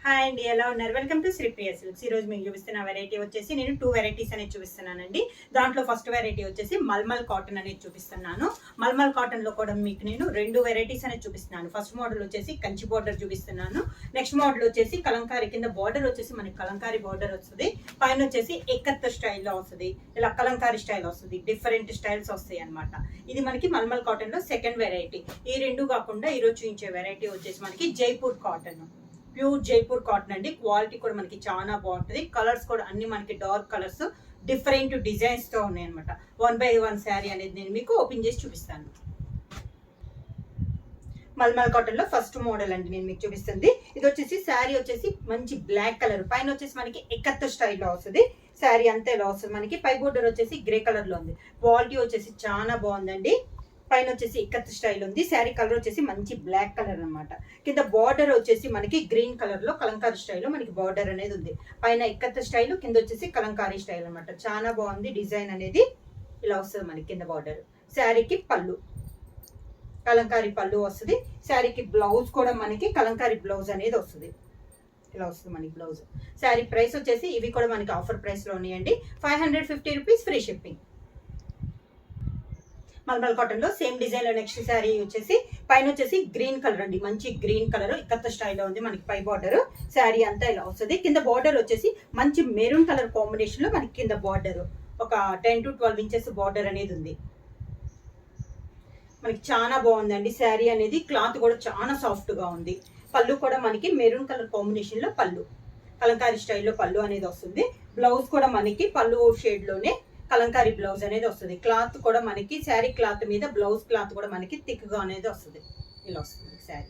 Hi అండి, ఎలా ఉన్నారు? Welcome to Sripriya silks. ఈ రోజు మీకు చూపిస్తున్న వెరైటీ వచ్చేసి నేను 2 వెరైటీస్ అనేది చూపిస్తున్నానండి. దాంట్లో ఫస్ట్ వెరైటీ వచ్చేసి మల్మల్ కాటన్ అనేది చూపిస్తున్నాను. మల్మల్ కాటన్ లో కూడా మీకు నేను 2 వెరైటీస్ అనేది చూపిస్తున్నాను. ఫస్ట్ మోడల్ వచ్చేసి కంచి బార్డర్ చూపిస్తున్నాను. నెక్స్ట్ మోడల్ వచ్చేసి కలంకారీ, కింద బార్డర్ వచ్చేసి మనకి కలంకారీ బార్డర్ వస్తుంది, పైన వచ్చేసి ఎక్కత్ స్టైల్లో వస్తుంది, ఇలా కలంకారీ స్టైల్ వస్తుంది, డిఫరెంట్ స్టైల్స్ వస్తాయి అనమాట. ఇది మనకి మల్మల్ కాటన్ లో సెకండ్ వెరైటీ. ఈ రెండు కాకుండా ఈరోజు చూపించే వెరైటీ వచ్చేసి మనకి Jaipur cotton, pure Jaipur cotton అండి. క్వాలిటీ కూడా మనకి చాలా బాగుంటుంది. కలర్స్ కూడా అన్ని మనకి డార్క్ కలర్స్, డిఫరెంట్ డిజైన్స్ తో ఉన్నాయి అనమాట. 1/1 శారీ అనేది నేను మీకు ఓపెన్ చేసి చూపిస్తాను. మల్మల్ కాటన్ లో ఫస్ట్ మోడల్ అండి నేను మీకు చూపిస్తుంది. ఇది వచ్చేసి శారీ వచ్చేసి మంచి బ్లాక్ కలర్, పైన వచ్చేసి మనకి ఎక్కత్ స్టైల్లో వస్తుంది. శారీ అంతా ఇలా వస్తుంది. మనకి పై బోర్డర్ వచ్చేసి గ్రే కలర్ లో ఉంది. క్వాలిటీ వచ్చేసి చాలా బాగుందండి. పైన వచ్చేసి ఇక్కత్ స్టైల్ ఉంది. శారీ కలర్ వచ్చేసి మంచి బ్లాక్ కలర్ అనమాట. కింద బార్డర్ వచ్చేసి మనకి గ్రీన్ కలర్ లో కలంకారీ స్టైల్ లో మనకి బార్డర్ అనేది ఉంది. పైన ఇక్కత్ స్టైల్, కింద వచ్చేసి కలంకారీ స్టైల్ అనమాట. చాలా బాగుంది. డిజైన్ అనేది ఇలా వస్తుంది మనకి. కింద బార్డర్, శారీకి పళ్ళు, కలంకారీ పళ్ళు వస్తుంది. శారీకి బ్లౌజ్ కూడా మనకి కలంకారీ బ్లౌజ్ అనేది వస్తుంది. ఇలా వస్తుంది మనకి బ్లౌజ్. శారీ ప్రైస్ వచ్చేసి ఇవి కూడా మనకి ఆఫర్ ప్రైస్ లో ఉన్నాయండి. 550 rupees, free shipping. Mulmul cotton లో సేమ్ డిజైన్ లో నెక్స్ట్ శారీ వచ్చేసి పైన వచ్చేసి గ్రీన్ కలర్ అండి, మంచి గ్రీన్ కలర్ ఇక్కత్త స్టైల్లో ఉంది మనకి. పై బార్డర్, శారీ అంతా ఇలా వస్తుంది. కింద బార్డర్ వచ్చేసి మంచి మెరూన్ కలర్ కాంబినేషన్ లో మనకి కింద బార్డర్ ఒక 10 to 12 ఇంచెస్ బార్డర్ అనేది ఉంది. మనకి చాలా బాగుందండి శారీ అనేది. క్లాత్ కూడా చాలా సాఫ్ట్ గా ఉంది. పళ్ళు కూడా మనకి మెరూన్ కలర్ కాంబినేషన్ లో పళ్ళు, కలంకారీ స్టైల్లో పళ్ళు అనేది వస్తుంది. బ్లౌజ్ కూడా మనకి పళ్ళు షేడ్ లోనే కలంకారీ బ్లౌజ్ అనేది వస్తుంది. క్లాత్ కూడా మనకి శారీ క్లాత్ మీద బ్లౌజ్ క్లాత్ కూడా మనకి థిక్ గా అనేది వస్తుంది. ఇలా వస్తుంది శారీ.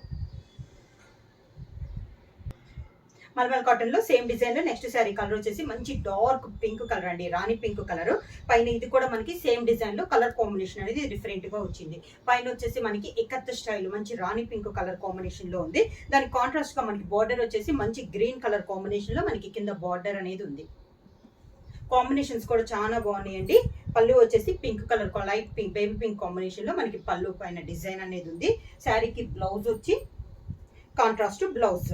మల్మల్ కాటన్ లో సేమ్ డిజైన్ లో నెక్స్ట్ శారీ కలర్ వచ్చేసి మంచి డార్క్ పింక్ కలర్ అండి, రాణి పింక్ కలర్. పైన ఇది కూడా మనకి సేమ్ డిజైన్ లో కలర్ కాంబినేషన్ అనేది డిఫరెంట్ గా వచ్చింది. పైన వచ్చేసి మనకి ఎక్కత్ స్టైల్ మంచి రాణి పింక్ కలర్ కాంబినేషన్ లో ఉంది. దానికి కాంట్రాస్ట్ గా మనకి బార్డర్ వచ్చేసి మంచి గ్రీన్ కలర్ కాంబినేషన్ లో మనకి కింద బార్డర్ అనేది ఉంది. కాంబినేషన్స్ కూడా చాలా బాగున్నాయండి. పళ్ళు వచ్చేసి pink colour, light pink, baby pink combination లో మనకి పళ్ళు పైన డిజైన్ అనేది ఉంది. శారీకి బ్లౌజ్ వచ్చి కాంట్రాస్ట్ బ్లౌజ్.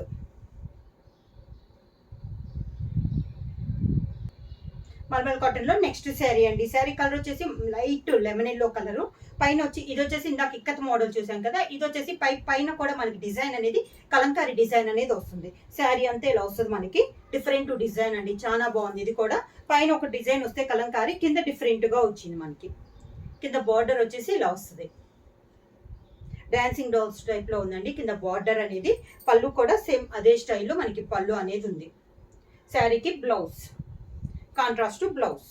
మల్మల్ కాటన్ లో నెక్స్ట్ శారీ అండి. శారీ కలర్ వచ్చేసి లైట్ లెమన్ ఎల్లో కలర్. పైన వచ్చి ఇది వచ్చేసి ఇందాక ఇక్కత్ మోడల్ చూసాం కదా, ఇది వచ్చేసి పైన కూడా మనకి డిజైన్ అనేది కలంకారీ డిజైన్ అనేది వస్తుంది. శారీ అంతా ఇలా వస్తుంది మనకి. డిఫరెంట్ డిజైన్ అండి, చాలా బాగుంది. ఇది కూడా పైన ఒక డిజైన్ వస్తే కలంకారీ, కింద డిఫరెంట్ గా వచ్చింది మనకి. కింద బార్డర్ వచ్చేసి ఇలా వస్తుంది, డాన్సింగ్ డాల్స్ టైప్ లో ఉందండి కింద బార్డర్ అనేది. పళ్ళు కూడా సేమ్ అదే స్టైల్లో మనకి పళ్ళు అనేది ఉంది. శారీకి blouse contrast blouse,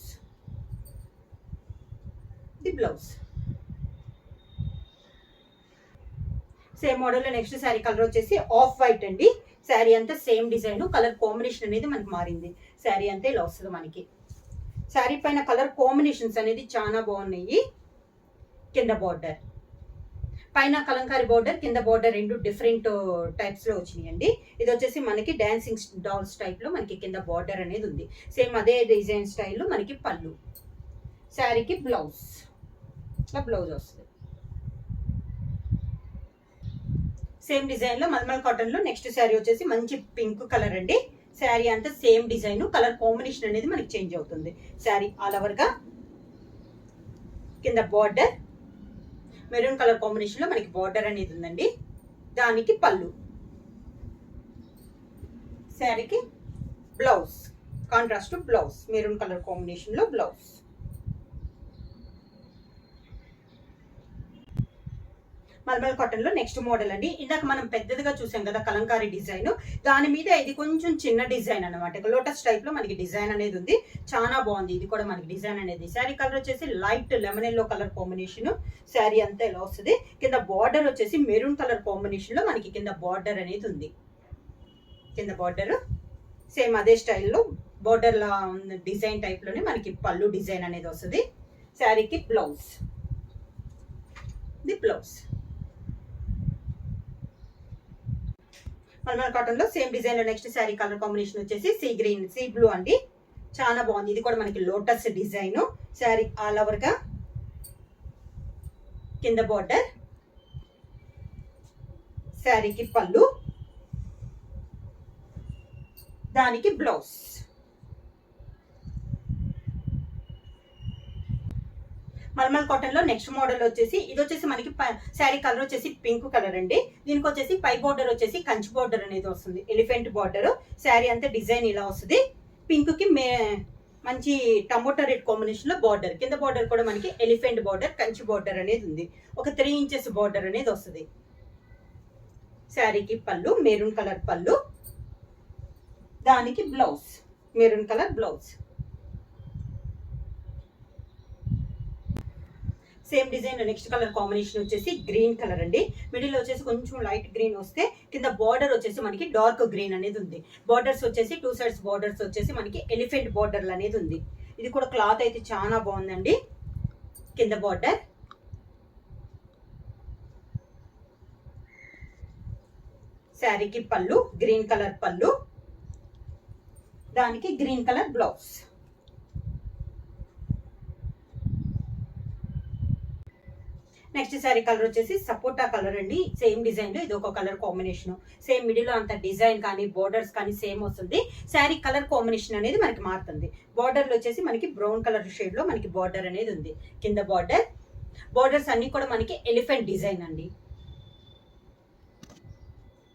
the blouse. Same model next sari colour వచ్చేసి ఆఫ్ వైట్ అండి. శారీ అంతా సేమ్ డిజైన్, కలర్ కాంబినేషన్ అనేది మనకి మారింది. శారీ అంతా ఇలా వస్తుంది మనకి. శారీ పైన కలర్ కాంబినేషన్స్ అనేది చాలా బాగున్నాయి. కింద బార్డర్, పైన కలంకారీ బార్డర్, కింద బార్డర్ రెండు డిఫరెంట్ టైప్స్ లో వచ్చినాయండి. ఇది వచ్చేసి మనకి డాన్సింగ్ డాల్స్ టైప్ లో మనకి కింద బార్డర్ అనేది ఉంది. సేమ్ అదే డిజైన్ స్టైల్లో మనకి పళ్ళు. శారీకి బ్లౌజ్, ఇలా బ్లౌజ్ వస్తుంది. సేమ్ డిజైన్ లో మల్మల్ కాటన్ లో నెక్స్ట్ శారీ వచ్చేసి మంచి పింక్ కలర్ అండి. శారీ అంతా సేమ్ డిజైన్, కలర్ కాంబినేషన్ అనేది మనకి చేంజ్ అవుతుంది. శారీ ఆల్ ఓవర్ గా కింద బార్డర్ మెరూన్ కలర్ కాంబినేషన్ లో మనకి బార్డర్ అనేది ఉందండి. దానికి పళ్ళు, శారీకి blouse contrast blouse, maroon colour combination లో బ్లౌజ్. మల్మల్ కాటన్ లో నెక్స్ట్ మోడల్ అండి. ఇందాక మనం పెద్దదిగా చూసాం కదా కలంకారీ డిజైన్, దాని మీద ఇది కొంచెం చిన్న డిజైన్ అనమాట. లోటస్ టైప్ లో మనకి డిజైన్ అనేది ఉంది. చాలా బాగుంది. ఇది కూడా మనకి డిజైన్ అనేది. శారీ కలర్ వచ్చేసి light lemon yellow colour combination. Sari అంతా ఇలా వస్తుంది. కింద బార్డర్ వచ్చేసి మెరూన్ కలర్ కాంబినేషన్ లో మనకి కింద బార్డర్ అనేది ఉంది. కింద బార్డర్ సేమ్ అదే స్టైల్లో బార్డర్ లా డిజైన్ టైప్ లోనే మనకి పళ్ళు డిజైన్ అనేది వస్తుంది. శారీకి blouse, the blouse. Mulmul cotton లో సేమ్ డిజైన్ లో నెక్స్ట్ శారీ కలర్ కాంబినేషన్ వచ్చేసి సీ గ్రీన్, సీ బ్లూ అండి. చాలా బాగుంది. ఇది కూడా మనకి lotus design. Sari all over గా కింద బార్డర్, శారీకి పళ్ళు, దానికి బ్లౌజ్. మల్మల్ కాటన్ లో నెక్స్ట్ మోడల్ వచ్చేసి ఇది వచ్చేసి మనకి శారీ కలర్ వచ్చేసి పింక్ కలర్ అండి. దీనికి వచ్చేసి పై బోర్డర్ వచ్చేసి కంచి బోర్డర్ అనేది వస్తుంది, ఎలిఫెంట్ బోర్డర్. శారీ అంతా డిజైన్ ఇలా వస్తుంది. పింక్ కి మంచి టమోటా రెడ్ కాంబినేషన్ లో బార్డర్, కింద బార్డర్ కూడా మనకి ఎలిఫెంట్ బార్డర్ కంచి బార్డర్ అనేది ఉంది. ఒక 3 ఇంచెస్ బార్డర్ అనేది వస్తుంది. శారీకి పళ్ళు మెరూన్ కలర్ పళ్ళు, దానికి blouse maroon colour blouse. Same design next colour combination వచ్చేసి గ్రీన్ కలర్ అండి. మిడిల్ వచ్చేసి కొంచెం లైట్ గ్రీన్ వస్తే కింద బార్డర్ వచ్చేసి మనకి డార్క్ గ్రీన్ అనేది ఉంది. బార్డర్స్ వచ్చేసి 2 సైడ్స్ బార్డర్స్ వచ్చేసి మనకి ఎలిఫెంట్ బార్డర్ అనేది ఉంది. ఇది కూడా క్లాత్ అయితే చాలా బాగుందండి. కింద బార్డర్, శారీకి పళ్ళు గ్రీన్ కలర్ పళ్ళు, దానికి green colour blouse. Next sari colour వచ్చేసి సపోటా కలర్ అండి. సేమ్ డిజైన్ లో ఇది ఒక కలర్ కాంబినేషన్. సేమ్ మిడిల్ లో అంత డిజైన్ కానీ బోర్డర్స్ కానీ సేమ్ వస్తుంది. శారీ కలర్ కాంబినేషన్ అనేది మనకి మారుతుంది. బార్డర్ లో వచ్చేసి మనకి బ్రౌన్ కలర్ షేడ్ లో మనకి బార్డర్ అనేది ఉంది. కింద బార్డర్, బార్డర్స్ అన్ని కూడా మనకి ఎలిఫెంట్ డిజైన్ అండి.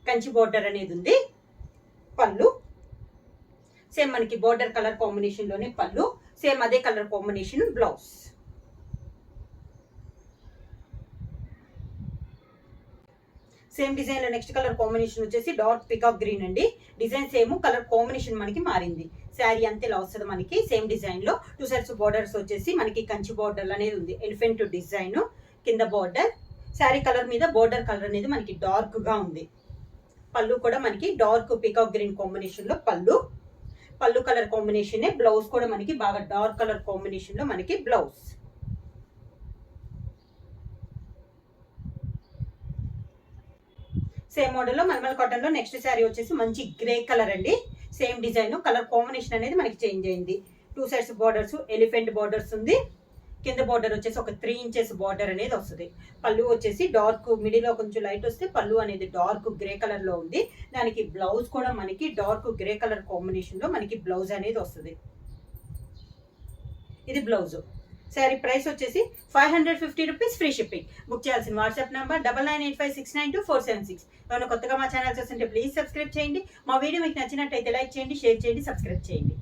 కంచి బార్డర్ అనేది ఉంది. పళ్ళు సేమ్ మనకి బార్డర్ కలర్ కాంబినేషన్ లోనే పళ్ళు, సేమ్ అదే colour combination blouse. Same design లో నెక్స్ట్ కలర్ కాంబినేషన్ వచ్చేసి డార్క్ పికాక్ గ్రీన్ అండి. డిజైన్ సేమ్, కలర్ కాంబినేషన్ మనకి మారింది. శారీ అంతే ఇలా వస్తుంది మనకి. సేమ్ డిజైన్ లో 2 సైడ్స్ బార్డర్స్ వచ్చేసి మనకి కంచి బార్డర్ అనేది ఉంది, ఎలిఫెంట్ డిజైన్. కింద బార్డర్, శారీ కలర్ మీద బార్డర్ కలర్ అనేది మనకి డార్క్ గా ఉంది. పళ్ళు కూడా మనకి డార్క్ పికాక్ గ్రీన్ కాంబినేషన్ లో పళ్ళు, పళ్ళు కలర్ కాంబినేషన్. బ్లౌజ్ కూడా మనకి బాగా డార్క్ కలర్ కాంబినేషన్ లో మనకి బ్లౌజ్. సేమ్ మోడల్ లో మల్మల్ కాటన్ లో నెక్స్ట్ శారీ వచ్చేసి మంచి గ్రే కలర్ అండి. సేమ్ డిజైన్, కలర్ కాంబినేషన్ అనేది మనకి చేంజ్ అయింది. 2 సైడ్స్ బార్డర్స్ ఎలిఫెంట్ బార్డర్స్ ఉంది. కింద బార్డర్ వచ్చేసి ఒక 3 ఇంచెస్ బార్డర్ అనేది వస్తుంది. పళ్ళు వచ్చేసి డార్క్, మిడిల్ లో కొంచెం లైట్ వస్తే పళ్ళు అనేది డార్క్ గ్రే కలర్ లో ఉంది. దానికి బ్లౌజ్ కూడా మనకి డార్క్ గ్రే కలర్ కాంబినేషన్ లో మనకి బ్లౌజ్ అనేది వస్తుంది. ఇది బ్లౌజ్. శారీ ప్రైస్ వచ్చేసి 550 రూపీస్, ఫ్రీ షిప్పింగ్. బుక్ చేయాల్సిన వాట్సాప్ నంబర్ 9985692476. ఏమైనా కొత్తగా మా ఛానల్ చూస్తుంటే ప్లీజ్ సబ్స్క్రైబ్ చేయండి. మా వీడియో మీకు నచ్చినట్టయితే లైక్ చేయండి, షేర్ చేయండి, సబ్స్క్రైబ్ చేయండి.